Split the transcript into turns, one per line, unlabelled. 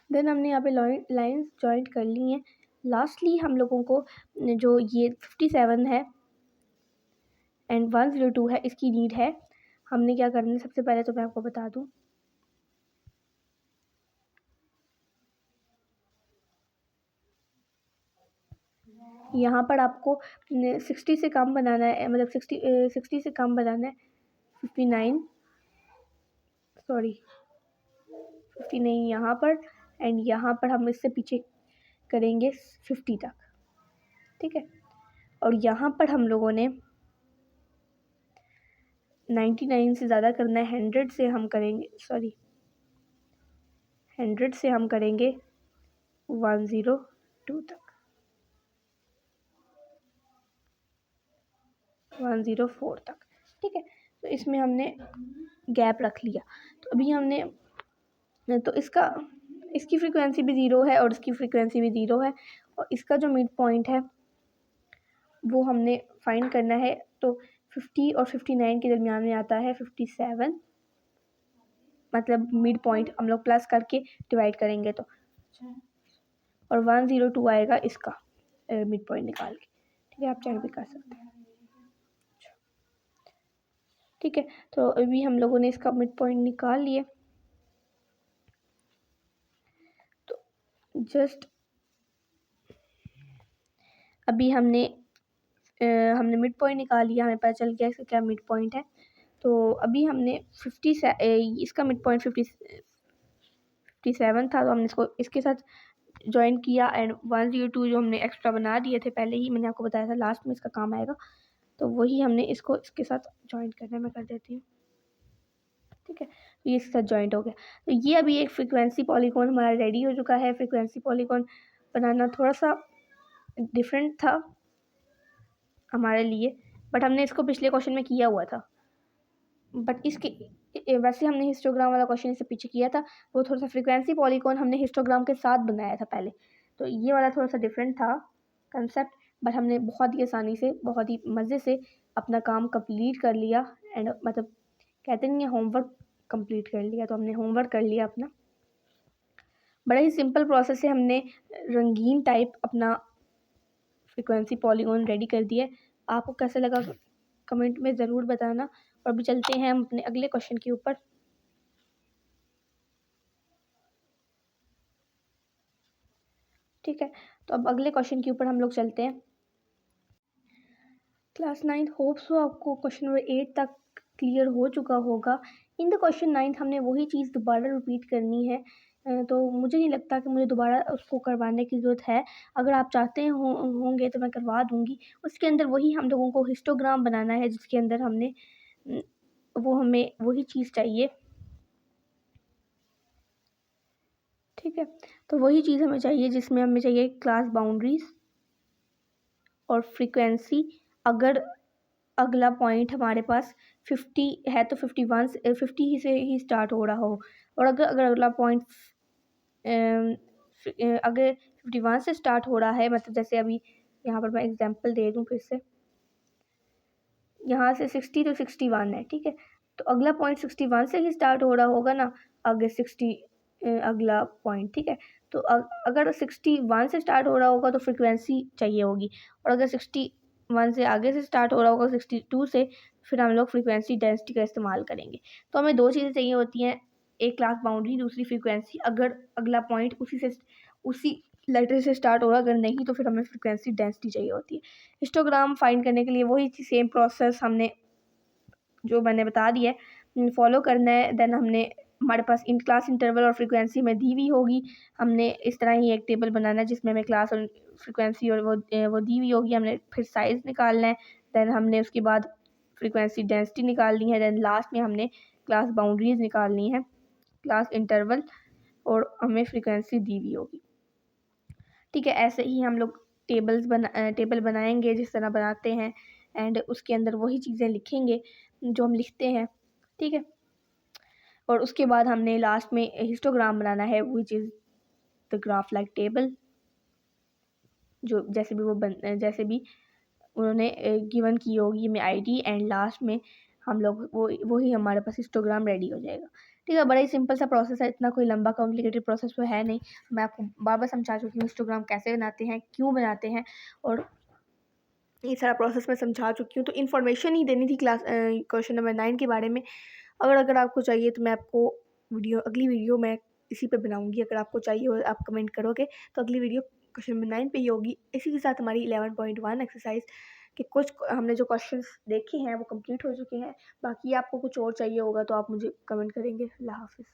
Then हमने यहाँ पे लाइंस जॉइंट कर ली हैं। लास्टली हम लोगों को जो ये 57 है एंड 102 है, इसकी नीड है। हमने क्या करना है, सबसे पहले तो मैं आपको बता दूं, यहाँ पर आपको 60 से कम बनाना है, मतलब 60 से कम बनाना है। 59 सॉरी 59 यहाँ पर, एंड यहाँ पर हम इससे पीछे करेंगे 50 तक, ठीक है। और यहाँ पर हम लोगों ने 99 से ज़्यादा करना है, 100 से हम करेंगे 100 से हम करेंगे 102 तक, 104 तक, ठीक है। तो इसमें हमने गैप रख लिया। तो अभी हमने तो इसकी फ्रीक्वेंसी भी ज़ीरो है और इसकी फ्रीक्वेंसी भी ज़ीरो है, और इसका जो मिड पॉइंट है वो हमने फाइंड करना है। तो 50 और 59 के दरमियान में आता है 57, मतलब मिड पॉइंट हम लोग प्लस करके डिवाइड करेंगे तो, और 102 आएगा इसका मिड पॉइंट निकाल के, ठीक है। आप चेक भी कर सकते हैं, ठीक है। तो अभी हम लोगों ने इसका मिड पॉइंट निकाल लिए। तो जस्ट अभी हमने मिड पॉइंट निकाल लिया, हमें पता चल गया इसका क्या मिड पॉइंट है। तो अभी हमने इसका मिड पॉइंट 57 था, तो हमने इसको इसके साथ ज्वाइन किया, एंड 102 जो हमने एक्स्ट्रा बना दिए थे पहले ही, मैंने आपको बताया था लास्ट में इसका काम आएगा, तो वही हमने इसको इसके साथ ज्वाइन करने में कर देती हूँ, ठीक है। तो ये इसके साथ ज्वाइंट हो गया। तो ये अभी एक फ्रीक्वेंसी पॉलीगॉन हमारा रेडी हो चुका है। फ्रीक्वेंसी पॉलीगॉन बनाना थोड़ा सा डिफरेंट था हमारे लिए, बट हमने इसको पिछले क्वेश्चन में किया हुआ था। बट इसके वैसे हमने हिस्टोग्राम वाला क्वेश्चन इससे पीछे किया था, वो थोड़ा सा फ्रीक्वेंसी पॉलीगॉन हमने हिस्टोग्राम के साथ बनाया था पहले। तो ये वाला थोड़ा सा डिफरेंट था कंसेप्ट, बट हमने बहुत ही आसानी से, बहुत ही मज़े से अपना काम कंप्लीट कर लिया, एंड मतलब कहते नहीं है होमवर्क कंप्लीट कर लिया, तो हमने होमवर्क कर लिया अपना। बड़ा ही सिंपल प्रोसेस से हमने रंगीन टाइप अपना फ्रीक्वेंसी पॉलीगॉन रेडी कर दिया। आपको कैसा लगा कमेंट में ज़रूर बताना। और अभी चलते हैं हम अपने अगले क्वेश्चन के ऊपर। ठीक है, तो अब अगले क्वेश्चन के ऊपर हम लोग चलते हैं। क्लास 9 होप्स सो आपको क्वेश्चन नंबर 8 तक क्लियर हो चुका होगा। इन द क्वेश्चन 9 हमने वही चीज़ दोबारा रिपीट करनी है, तो मुझे नहीं लगता कि मुझे दोबारा उसको करवाने की ज़रूरत है। अगर आप चाहते होंगे तो मैं करवा दूँगी। उसके अंदर वही हम लोगों को हिस्टोग्राम बनाना है, जिसके अंदर हमने हमें वही चीज़ चाहिए, ठीक है। तो वही चीज़ हमें चाहिए, जिसमें हमें चाहिए क्लास बाउंड्रीज और फ्रीक्वेंसी। अगर अगला पॉइंट हमारे पास 50 है तो 51 से 50 ही से ही स्टार्ट हो रहा हो, और अगर अगला पॉइंट अगर 51 से स्टार्ट हो रहा है, मतलब जैसे अभी यहाँ पर मैं एग्जांपल दे दूँ फिर से, यहाँ से 60 तो 61 है, ठीक है। तो अगला पॉइंट 61 से ही स्टार्ट हो रहा होगा ना, आगे 60 अगला पॉइंट, ठीक है। तो अगर 61 से स्टार्ट हो रहा होगा तो फ्रिक्वेंसी चाहिए होगी, और अगर 61 से आगे से स्टार्ट हो रहा होगा 62 से, फिर हम लोग फ्रिक्वेंसी डेंसिटी का इस्तेमाल करेंगे। तो हमें दो चीज़ें चाहिए होती हैं, एक क्लास बाउंड्री, दूसरी फ्रिक्वेंसी। अगर अगला पॉइंट उसी लेटर से स्टार्ट होगा, अगर नहीं तो फिर हमें फ्रिक्वेंसी डेंसिटी चाहिए होती है। हिस्टोग्राम फाइंड करने के लिए वही सेम प्रोसेस हमने जो मैंने बता दिया है फॉलो करना है। देन हमारे पास इन क्लास इंटरवल और फ्रीक्वेंसी में दी हुई होगी। हमने इस तरह ही एक टेबल बनाना है जिसमें हमें क्लास और फ्रीक्वेंसी और वो दी हुई होगी। हमने फिर साइज़ निकालना है, देन हमने उसके बाद फ्रीक्वेंसी डेंसिटी निकालनी है, देन लास्ट में हमने क्लास बाउंड्रीज निकालनी है, क्लास इंटरवल, और हमें फ्रीक्वेंसी दी हुई होगी, ठीक है। ऐसे ही हम लोग टेबल बनाएंगे जिस तरह बनाते हैं, एंड उसके अंदर वही चीज़ें लिखेंगे जो हम लिखते हैं, ठीक है। और उसके बाद हमने लास्ट में हिस्टोग्राम बनाना है, which is the graph like table, जो जैसे भी उन्होंने गिवन की होगी में आईडी, एंड लास्ट में हम लोग वही हमारे पास हिस्टोग्राम रेडी हो जाएगा। ठीक है, बड़ा ही सिंपल सा प्रोसेस है, इतना कोई लंबा कॉम्प्लिकेटेड प्रोसेस तो है नहीं। मैं आपको बार बार समझा चुकी हूँ हिस्टोग्राम कैसे बनाते हैं, क्यों बनाते हैं, और ये सारा प्रोसेस मैं समझा चुकी हूँ। तो इन्फॉर्मेशन ही देनी थी क्लास क्वेश्चन नंबर 9 के बारे में। अगर आपको चाहिए तो मैं आपको अगली वीडियो मैं इसी पे बनाऊँगी। अगर आपको चाहिए और आप कमेंट करोगे तो अगली वीडियो क्वेश्चन नंबर 9 पे ही होगी। इसी के साथ हमारी 11.1 एक्सरसाइज के कुछ हमने जो क्वेश्चंस देखे हैं वो कंप्लीट हो चुके हैं। बाकी आपको कुछ और चाहिए होगा तो आप मुझे कमेंट करेंगे। अल्लाह हाफ़िज़।